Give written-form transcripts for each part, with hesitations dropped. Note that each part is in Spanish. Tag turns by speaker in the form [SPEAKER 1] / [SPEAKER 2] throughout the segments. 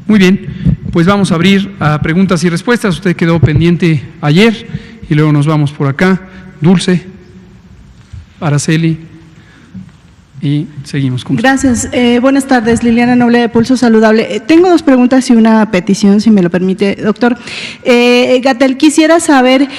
[SPEAKER 1] Muy bien, pues vamos a abrir a preguntas y respuestas. Usted quedó pendiente ayer y luego nos vamos por acá. Dulce, Araceli y seguimos con
[SPEAKER 2] Gracias. Buenas tardes, Liliana Noble de Pulso Saludable. Tengo dos preguntas y una petición, si me lo permite, doctor. Gatell, quisiera saber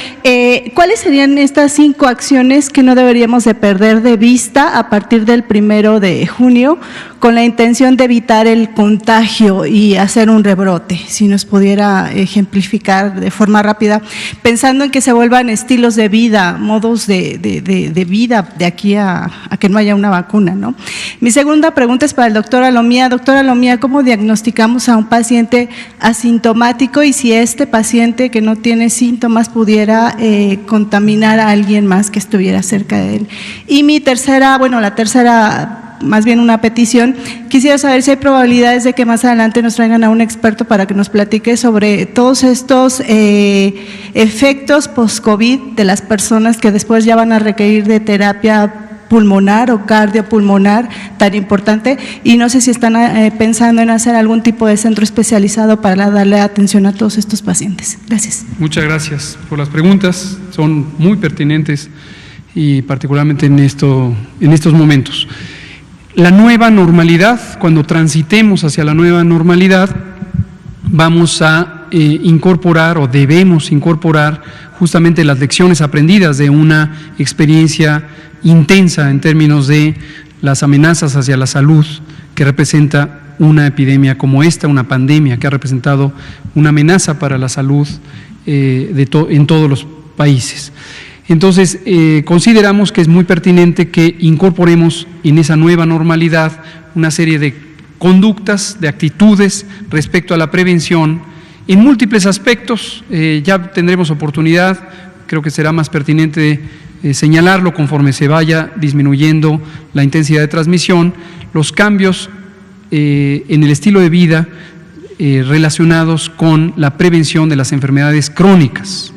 [SPEAKER 2] cuáles serían estas 5 acciones que no deberíamos de perder de vista a partir del 1 de junio con la intención de evitar el contagio y hacer un rebrote. Si nos pudiera ejemplificar de forma rápida, pensando en que se vuelvan estilos de vida, modos de vida de aquí a que no haya una vacuna, ¿no? Mi segunda pregunta es para el doctor Alomía. Doctor Alomía, ¿cómo diagnosticamos a un paciente asintomático y si este paciente que no tiene síntomas pudiera contaminar a alguien más que estuviera cerca de él? Y mi tercera, más bien una petición, quisiera saber si hay probabilidades de que más adelante nos traigan a un experto para que nos platique sobre todos estos efectos post-COVID de las personas que después ya van a requerir de terapia pulmonar o cardiopulmonar tan importante, y no sé si están pensando en hacer algún tipo de centro especializado para darle atención a todos estos pacientes. Gracias.
[SPEAKER 1] Muchas gracias por las preguntas, son muy pertinentes y particularmente en estos momentos. La nueva normalidad, cuando transitemos hacia la nueva normalidad, vamos a incorporar o debemos incorporar justamente las lecciones aprendidas de una experiencia intensa en términos de las amenazas hacia la salud que representa una epidemia como esta, una pandemia que ha representado una amenaza para la salud en todos los países. Entonces, consideramos que es muy pertinente que incorporemos en esa nueva normalidad una serie de conductas, de actitudes respecto a la prevención en múltiples aspectos. Ya tendremos oportunidad, creo que será más pertinente señalarlo conforme se vaya disminuyendo la intensidad de transmisión, los cambios en el estilo de vida relacionados con la prevención de las enfermedades crónicas,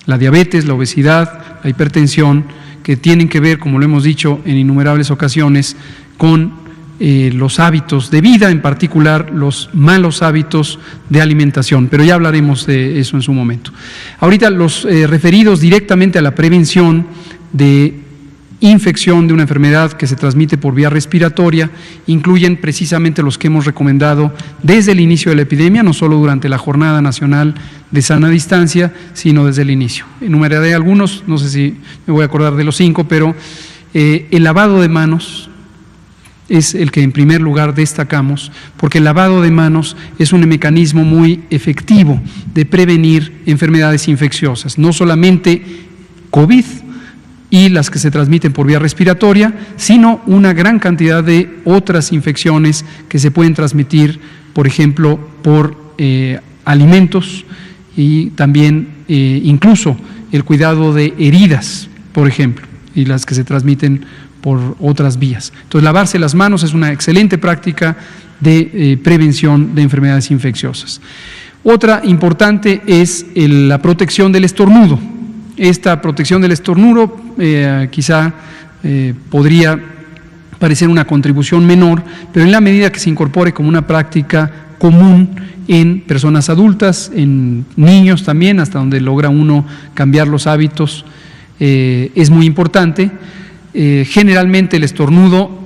[SPEAKER 1] la diabetes, la obesidad, la hipertensión, que tienen que ver, como lo hemos dicho en innumerables ocasiones, con los hábitos de vida, en particular los malos hábitos de alimentación, pero ya hablaremos de eso en su momento. Ahorita los referidos directamente a la prevención de infección de una enfermedad que se transmite por vía respiratoria incluyen precisamente los que hemos recomendado desde el inicio de la epidemia, no solo durante la Jornada Nacional de Sana Distancia, sino desde el inicio. Enumeraré algunos, no sé si me voy a acordar de los 5, pero el lavado de manos es el que en primer lugar destacamos, porque el lavado de manos es un mecanismo muy efectivo de prevenir enfermedades infecciosas, no solamente COVID y las que se transmiten por vía respiratoria, sino una gran cantidad de otras infecciones que se pueden transmitir, por ejemplo, por alimentos y también incluso el cuidado de heridas, por ejemplo, y las que se transmiten por otras vías. Entonces, lavarse las manos es una excelente práctica de prevención de enfermedades infecciosas. Otra importante es la protección del estornudo. Esta protección del estornudo quizá podría parecer una contribución menor, pero en la medida que se incorpore como una práctica común en personas adultas, en niños también, hasta donde logra uno cambiar los hábitos, es muy importante. Generalmente el estornudo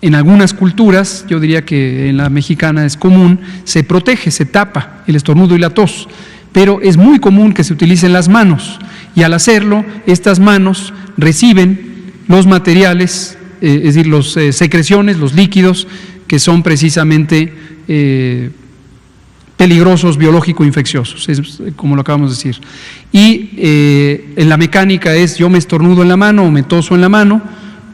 [SPEAKER 1] en algunas culturas, yo diría que en la mexicana es común, se protege, se tapa el estornudo y la tos, pero es muy común que se utilicen las manos y al hacerlo estas manos reciben los materiales, es decir, las secreciones, los líquidos que son precisamente peligrosos, biológico-infecciosos, es como lo acabamos de decir. Y en la mecánica es yo me estornudo en la mano o me toso en la mano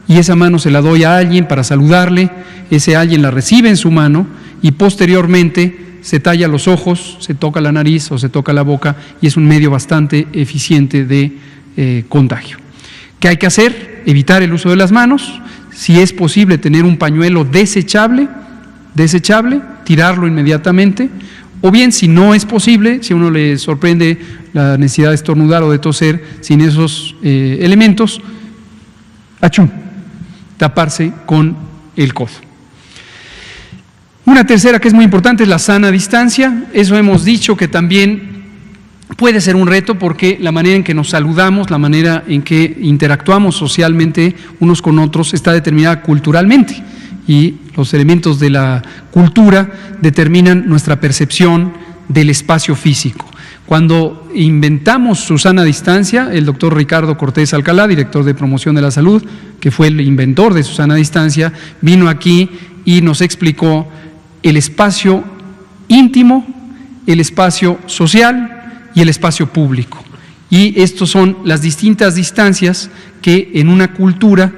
[SPEAKER 1] y esa mano se la doy a alguien para saludarle, ese alguien la recibe en su mano y posteriormente se talla los ojos, se toca la nariz o se toca la boca y es un medio bastante eficiente de contagio. ¿Qué hay que hacer? Evitar el uso de las manos, si es posible tener un pañuelo desechable, tirarlo inmediatamente. O bien, si no es posible, si a uno le sorprende la necesidad de estornudar o de toser sin esos elementos, taparse con el codo. Una tercera que es muy importante es la sana distancia. Eso hemos dicho que también puede ser un reto porque la manera en que nos saludamos, la manera en que interactuamos socialmente unos con otros está determinada culturalmente y los elementos de la cultura determinan nuestra percepción del espacio físico. Cuando inventamos su sana distancia, el doctor Ricardo Cortés Alcalá, director de promoción de la salud, que fue el inventor de su sana distancia, vino aquí y nos explicó el espacio íntimo, el espacio social y el espacio público. Y estos son las distintas distancias que en una cultura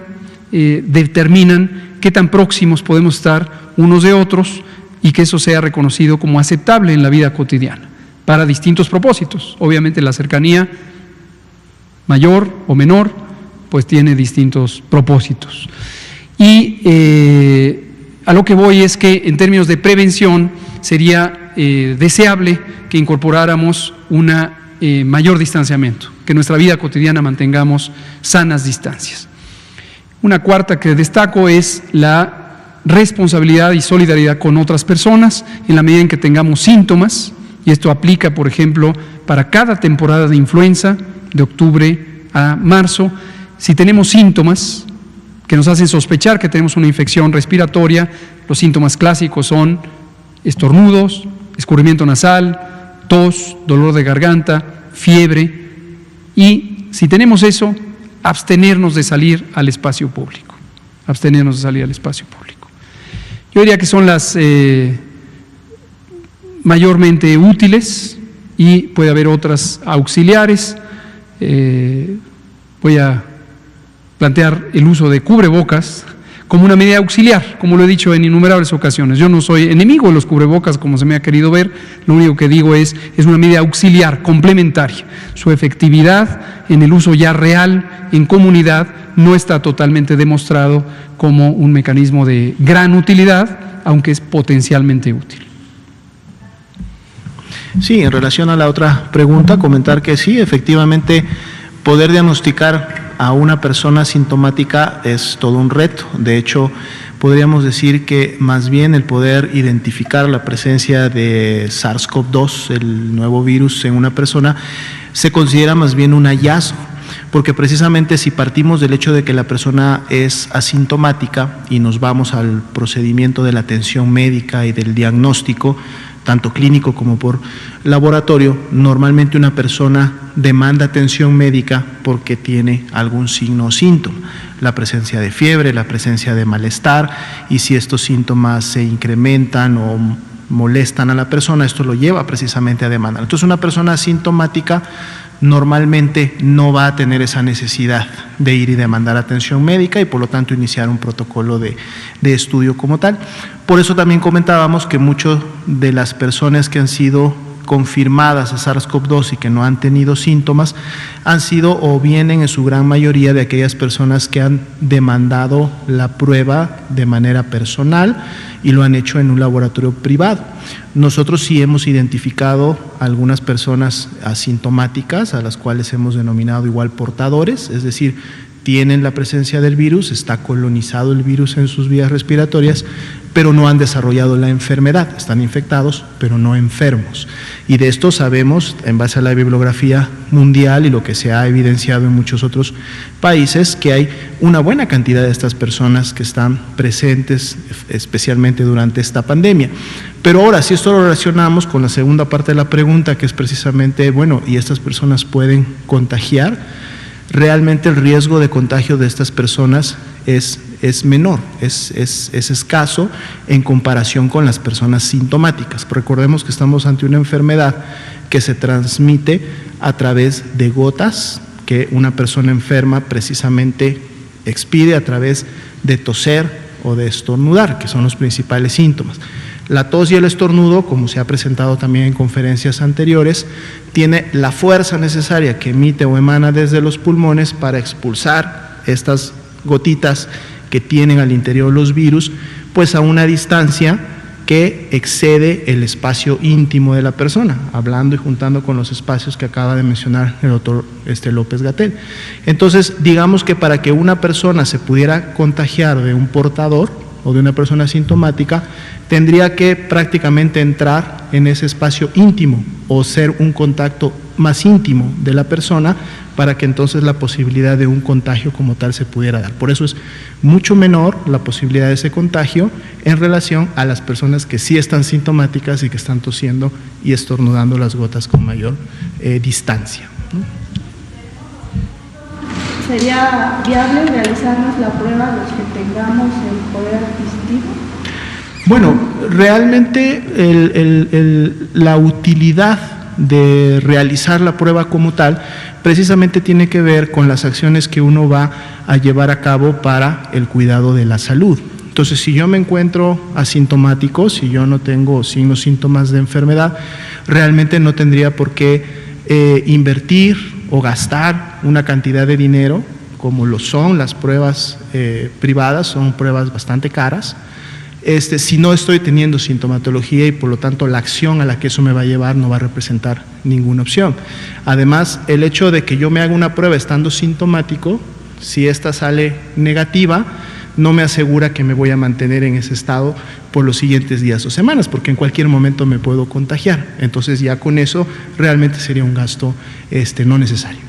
[SPEAKER 1] determinan qué tan próximos podemos estar unos de otros y que eso sea reconocido como aceptable en la vida cotidiana para distintos propósitos. Obviamente la cercanía mayor o menor pues tiene distintos propósitos. Y a lo que voy es que en términos de prevención sería deseable que incorporáramos un mayor distanciamiento, que en nuestra vida cotidiana mantengamos sanas distancias. Una cuarta que destaco es la responsabilidad y solidaridad con otras personas en la medida en que tengamos síntomas, y esto aplica, por ejemplo, para cada temporada de influenza, de octubre a marzo. Si tenemos síntomas que nos hacen sospechar que tenemos una infección respiratoria, los síntomas clásicos son estornudos, escurrimiento nasal, tos, dolor de garganta, fiebre, y si tenemos eso, abstenernos de salir al espacio público, abstenernos de salir al espacio público. Yo diría que son las mayormente útiles y puede haber otras auxiliares. Voy a plantear el uso de cubrebocas como una medida auxiliar, como lo he dicho en innumerables ocasiones. Yo no soy enemigo de los cubrebocas, como se me ha querido ver, lo único que digo es una medida auxiliar, complementaria. Su efectividad en el uso ya real, en comunidad, no está totalmente demostrado como un mecanismo de gran utilidad, aunque es potencialmente útil.
[SPEAKER 3] Sí, en relación a la otra pregunta, comentar que sí, efectivamente, poder diagnosticar a una persona asintomática es todo un reto. De hecho, podríamos decir que más bien el poder identificar la presencia de SARS-CoV-2, el nuevo virus en una persona, se considera más bien un hallazgo, porque precisamente si partimos del hecho de que la persona es asintomática y nos vamos al procedimiento de la atención médica y del diagnóstico, tanto clínico como por laboratorio, normalmente una persona demanda atención médica porque tiene algún signo o síntoma, la presencia de fiebre, la presencia de malestar, y si estos síntomas se incrementan o molestan a la persona, esto lo lleva precisamente a demandar. Entonces una persona asintomática normalmente no va a tener esa necesidad de ir y demandar atención médica y por lo tanto iniciar un protocolo de estudio como tal. Por eso también comentábamos que muchas de las personas que han sido confirmadas a SARS-CoV-2 y que no han tenido síntomas han sido o vienen en su gran mayoría de aquellas personas que han demandado la prueba de manera personal y lo han hecho en un laboratorio privado. Nosotros sí hemos identificado algunas personas asintomáticas a las cuales hemos denominado igual portadores, es decir, tienen la presencia del virus, está colonizado el virus en sus vías respiratorias, pero no han desarrollado la enfermedad, están infectados, pero no enfermos. Y de esto sabemos, en base a la bibliografía mundial y lo que se ha evidenciado en muchos otros países, que hay una buena cantidad de estas personas que están presentes, especialmente durante esta pandemia. Pero ahora, si esto lo relacionamos con la segunda parte de la pregunta, que es precisamente, bueno, ¿y estas personas pueden contagiar? Realmente el riesgo de contagio de estas personas es menor, es escaso en comparación con las personas sintomáticas. Recordemos que estamos ante una enfermedad que se transmite a través de gotas que una persona enferma precisamente expide a través de toser o de estornudar, que son los principales síntomas. La tos y el estornudo, como se ha presentado también en conferencias anteriores, tiene la fuerza necesaria que emite o emana desde los pulmones para expulsar estas gotitas que tienen al interior los virus, pues a una distancia que excede el espacio íntimo de la persona, hablando y juntando con los espacios que acaba de mencionar el doctor López-Gatell. Entonces, digamos que para que una persona se pudiera contagiar de un portador, o de una persona asintomática, tendría que prácticamente entrar en ese espacio íntimo o ser un contacto más íntimo de la persona para que entonces la posibilidad de un contagio como tal se pudiera dar. Por eso es mucho menor la posibilidad de ese contagio en relación a las personas que sí están sintomáticas y que están tosiendo y estornudando las gotas con mayor distancia, ¿no?
[SPEAKER 2] ¿Sería viable realizarnos la prueba los que tengamos el poder adquisitivo?
[SPEAKER 3] Bueno, realmente la utilidad de realizar la prueba como tal precisamente tiene que ver con las acciones que uno va a llevar a cabo para el cuidado de la salud. Entonces, si yo me encuentro asintomático, si yo no tengo signos, síntomas de enfermedad, realmente no tendría por qué invertir o gastar una cantidad de dinero, como lo son las pruebas privadas, son pruebas bastante caras, si no estoy teniendo sintomatología y por lo tanto la acción a la que eso me va a llevar no va a representar ninguna opción. Además, el hecho de que yo me haga una prueba estando sintomático, si esta sale negativa, no me asegura que me voy a mantener en ese estado por los siguientes días o semanas, porque en cualquier momento me puedo contagiar. Entonces ya con eso realmente sería un gasto no necesario.